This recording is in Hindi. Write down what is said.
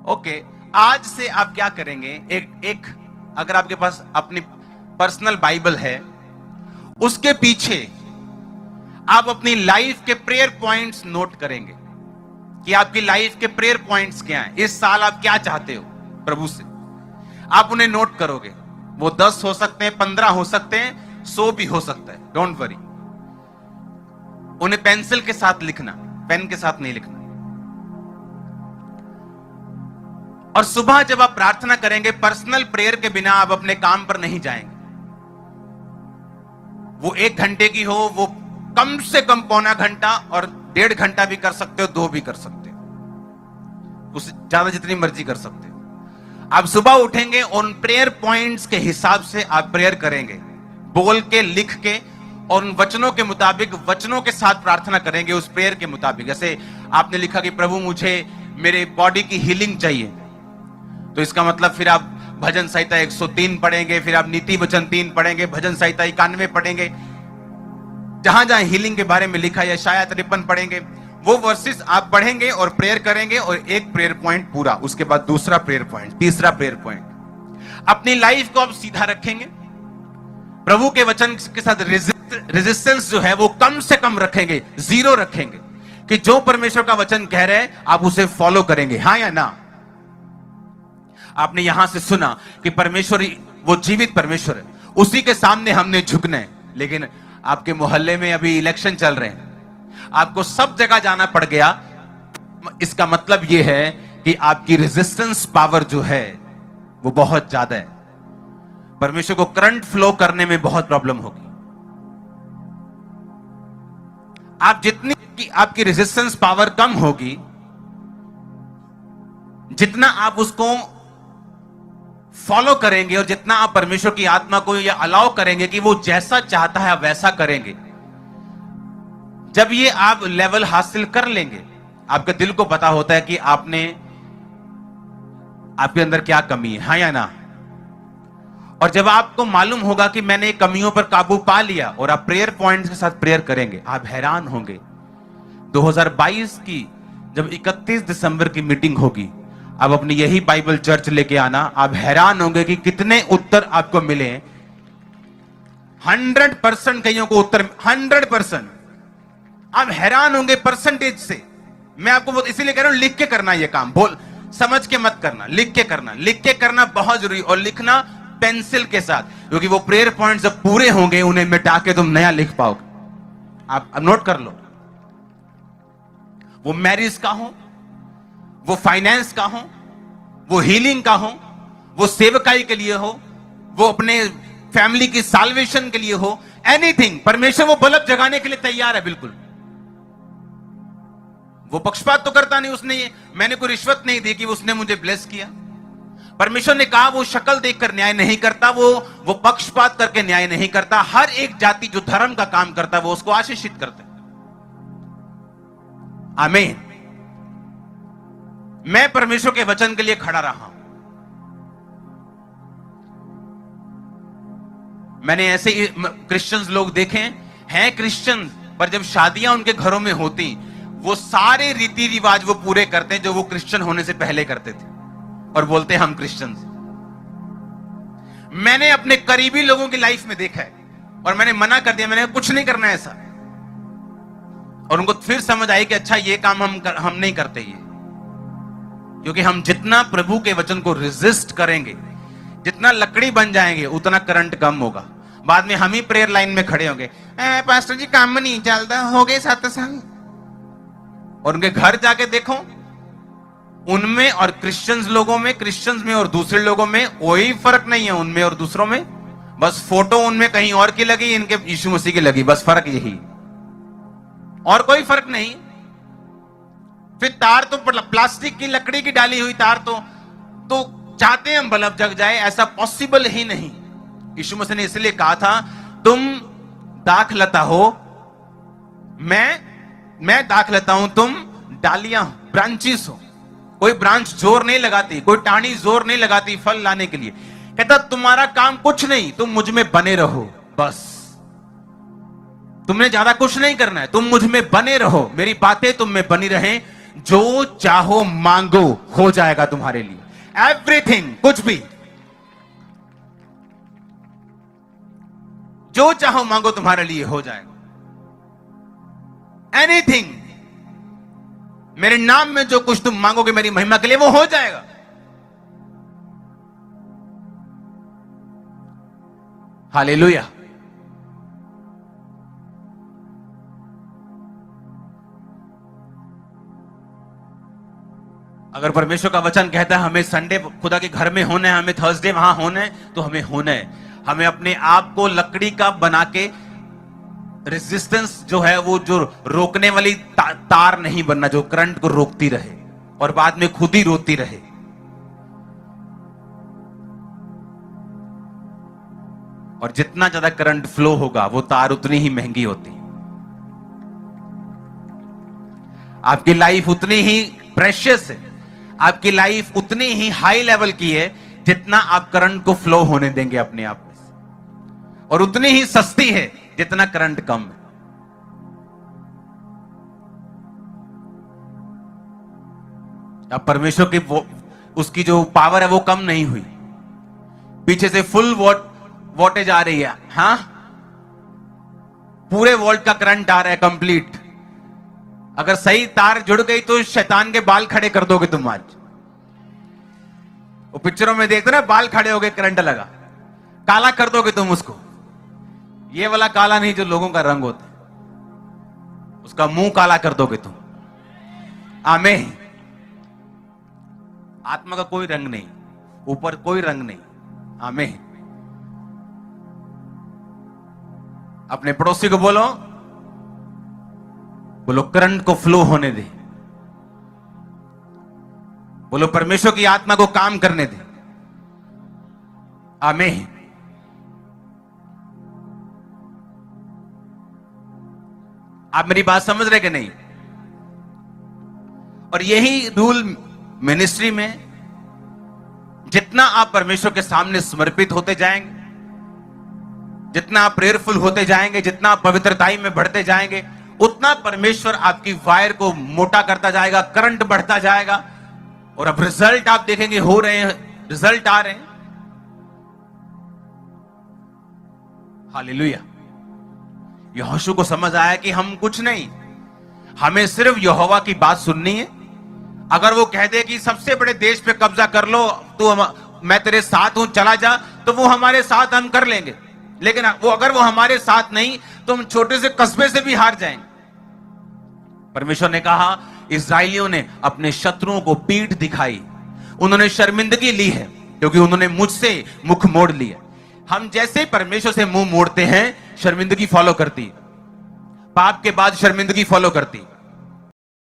ओके, आज से आप क्या करेंगे? एक अगर आपके पास अपनी पर्सनल बाइबल है, उसके पीछे आप अपनी लाइफ के प्रेयर पॉइंट्स नोट करेंगे कि आपकी लाइफ के प्रेयर पॉइंट्स क्या हैं। इस साल आप क्या चाहते हो प्रभु से, आप उन्हें नोट करोगे। वो 10 हो सकते हैं, 15 हो सकते हैं, 100 भी हो सकता है। डोंट वरी, उन्हें पेंसिल के साथ लिखना, पेन के साथ नहीं लिखना। और सुबह जब आप प्रार्थना करेंगे, पर्सनल प्रेयर के बिना आप अपने काम पर नहीं जाएंगे। वो 1 घंटे की हो, वो कम से कम पौना घंटा, और 1.5 घंटा भी कर सकते हो, 2 भी कर सकते हो, उससे ज्यादा जितनी मर्जी कर सकते हो। आप सुबह उठेंगे, उन प्रेयर पॉइंट्स के हिसाब से आप प्रेयर करेंगे, बोल के, लिख के, और उन वचनों के मुताबिक, वचनों के साथ प्रार्थना करेंगे उस प्रेयर के मुताबिक। जैसे आपने लिखा कि प्रभु मुझे मेरे बॉडी की हीलिंग चाहिए, तो इसका मतलब फिर आप भजन संहिता 103 पढ़ेंगे, फिर आप नीति वचन 3 पढ़ेंगे, भजन संहिता 91 पढ़ेंगे, जहां जहां हीलिंग के बारे में लिखा है, शायद 53 पढ़ेंगे। वो वर्सेस आप पढ़ेंगे और प्रेयर करेंगे, और एक प्रेयर पॉइंट पूरा, उसके बाद दूसरा प्रेयर पॉइंट, तीसरा प्रेयर पॉइंट। अपनी लाइफ को आप सीधा रखेंगे, प्रभु के वचन के साथ रेजिस्टेंस जो है वो कम से कम रखेंगे, 0 रखेंगे, कि जो परमेश्वर का वचन कह रहे हैं आप उसे फॉलो करेंगे, हाँ या ना। आपने यहां से सुना कि परमेश्वर वो जीवित परमेश्वर है, उसी के सामने हमने झुकना है। लेकिन आपके मोहल्ले में अभी इलेक्शन चल रहे हैं, आपको सब जगह जाना पड़ गया। इसका मतलब यह है कि आपकी रेजिस्टेंस पावर जो है वो बहुत ज्यादा है। परमेश्वर को करंट फ्लो करने में बहुत प्रॉब्लम होगी। आप जितनी आपकी रेजिस्टेंस पावर कम होगी, जितना आप उसको फॉलो करेंगे, और जितना आप परमेश्वर की आत्मा को यह अलाउ करेंगे कि वो जैसा चाहता है वैसा करेंगे, जब ये आप लेवल हासिल कर लेंगे, आपके दिल को पता होता है कि आपके अंदर क्या कमी है, हाँ या ना। और जब आपको मालूम होगा कि मैंने कमियों पर काबू पा लिया, और आप प्रेयर पॉइंट्स के साथ प्रेयर करेंगे, आप हैरान होंगे। 2022 की जब 31 दिसंबर की मीटिंग होगी, आप अपनी यही बाइबल चर्च लेके आना, आप हैरान होंगे कि कितने उत्तर आपको मिले। 100% कईयों को उत्तर, 100%। आप हैरान होंगे परसेंटेज से। मैं आपको इसीलिए कह रहा हूं, लिख के करना ये काम, बोल समझ के मत करना, लिख के करना। लिख के करना बहुत जरूरी, और लिखना पेंसिल के साथ, क्योंकि वो प्रेयर पॉइंट जब पूरे होंगे, उन्हें मिटा के तुम नया लिख पाओगे। आप नोट कर लो, वो मैरिज का हो, वो फाइनेंस का हो, वो हीलिंग का हो, वो सेवकाई के लिए हो, वो अपने फैमिली की साल्वेशन के लिए हो, एनीथिंग। परमेश्वर वो बल्ब जगाने के लिए तैयार है, बिल्कुल। वो पक्षपात तो करता नहीं, मैंने कोई रिश्वत नहीं दी कि उसने मुझे ब्लेस किया। परमेश्वर ने कहा वो शक्ल देखकर न्याय नहीं करता, वो पक्षपात करके न्याय नहीं करता। हर एक जाति जो धर्म का काम करता है वो उसको आशीषित करता है। आमीन। मैं परमेश्वर के वचन के लिए खड़ा रहा हूं। मैंने ऐसे ही क्रिश्चियंस लोग देखे हैं, क्रिश्चियंस, पर जब शादियां उनके घरों में होती, वो सारे रीति रिवाज वो पूरे करते हैं जो वो क्रिश्चियन होने से पहले करते थे, और बोलते हैं हम क्रिश्चियंस। मैंने अपने करीबी लोगों की लाइफ में देखा है, और मैंने मना कर दिया, मैंने कुछ नहीं करना ऐसा। और उनको फिर समझ आई कि अच्छा ये काम हम नहीं करते ये, क्योंकि हम जितना प्रभु के वचन को रेजिस्ट करेंगे, जितना लकड़ी बन जाएंगे, उतना करंट कम होगा। बाद में हम ही प्रेयर लाइन में खड़े होंगे, पास्टर जी काम में नहीं चलता, हो गए 7 साल। और उनके घर जाके देखो, उनमें और क्रिश्चियंस लोगों में, क्रिश्चियंस में और दूसरे लोगों में कोई फर्क नहीं है, उनमें और दूसरों में। बस फोटो उनमें कहीं और की लगी, इनके यीशु मसीह की लगी, बस फर्क यही, और कोई फर्क नहीं। फिर तार तो प्लास्टिक की, लकड़ी की डाली हुई तार तो चाहते हैं हम बल्ब जग जाए, ऐसा पॉसिबल ही नहीं। यीशु मसीह ने इसलिए कहा था, तुम दाखलता हो, मैं दाखलता हूं, तुम डालियां, ब्रांचेस हो। कोई ब्रांच जोर नहीं लगाती, कोई टाहनी जोर नहीं लगाती फल लाने के लिए। कहता तुम्हारा काम कुछ नहीं, तुम मुझ में बने रहो, बस। तुमने ज्यादा कुछ नहीं करना है, तुम मुझ में बने रहो, मेरी बातें तुम में बनी रहें, जो चाहो मांगो हो जाएगा तुम्हारे लिए। एवरीथिंग, कुछ भी जो चाहो मांगो तुम्हारे लिए हो जाएगा। एनीथिंग, मेरे नाम में जो कुछ तुम मांगोगे मेरी महिमा के लिए वो हो जाएगा। हालेलुया। अगर परमेश्वर का वचन कहता है हमें संडे खुदा के घर में होना है, हमें थर्सडे वहां होना है, तो हमें होना है। हमें अपने आप को लकड़ी का बना के रेजिस्टेंस जो है वो जो रोकने वाली तार नहीं बनना, जो करंट को रोकती रहे और बाद में खुद ही रोती रहे। और जितना ज्यादा करंट फ्लो होगा वो तार उतनी ही महंगी होती है। आपकी लाइफ उतनी ही प्रेशियस है, आपकी लाइफ उतनी ही हाई लेवल की है जितना आप करंट को फ्लो होने देंगे अपने आप में, और उतनी ही सस्ती है जितना करंट कम है। अब परमेश्वर की उसकी जो पावर है वो कम नहीं हुई, पीछे से फुल वोल्टेज आ रही है। हां, पूरे वोल्ट का करंट आ रहा है कंप्लीट। अगर सही तार जुड़ गई तो शैतान के बाल खड़े कर दोगे तुम आज। वो पिक्चरों में देखते ना, बाल खड़े हो गए, करंट लगा, काला कर दोगे तुम उसको। ये वाला काला नहीं जो लोगों का रंग होता है, उसका मुंह काला कर दोगे तुम। आमीन। आत्मा का कोई रंग नहीं, ऊपर कोई रंग नहीं। आमीन। अपने पड़ोसी को बोलो, बोलो करंट को फ्लो होने दे, बोलो परमेश्वर की आत्मा को काम करने दे। आमीन। आप मेरी बात समझ रहे कि नहीं? और यही रूल मिनिस्ट्री में, जितना आप परमेश्वर के सामने समर्पित होते जाएंगे, जितना आप प्रेयरफुल होते जाएंगे, जितना आप पवित्रताई में बढ़ते जाएंगे, उतना परमेश्वर आपकी वायर को मोटा करता जाएगा, करंट बढ़ता जाएगा। और अब रिजल्ट आप देखेंगे हो रहे हैं, रिजल्ट आ रहे हैं। हालेलुया। यहोशू को समझ आया कि हम कुछ नहीं, हमें सिर्फ यहोवा की बात सुननी है। अगर वो कह दे कि सबसे बड़े देश पे कब्जा कर लो, तो मैं तेरे साथ हूं, चला जा, तो वो हमारे साथ हम कर लेंगे। लेकिन अगर वो हमारे साथ नहीं तो हम छोटे से कस्बे से भी हार जाएंगे। परमेश्वर ने कहा, इस्राएलियों ने अपने शत्रुओं को पीठ दिखाई, उन्होंने शर्मिंदगी ली है क्योंकि उन्होंने मुझसे मुख मोड़ लिया। हम जैसे ही परमेश्वर से मुंह मोड़ते हैं, शर्मिंदगी फॉलो करती, पाप के बाद शर्मिंदगी फॉलो करती।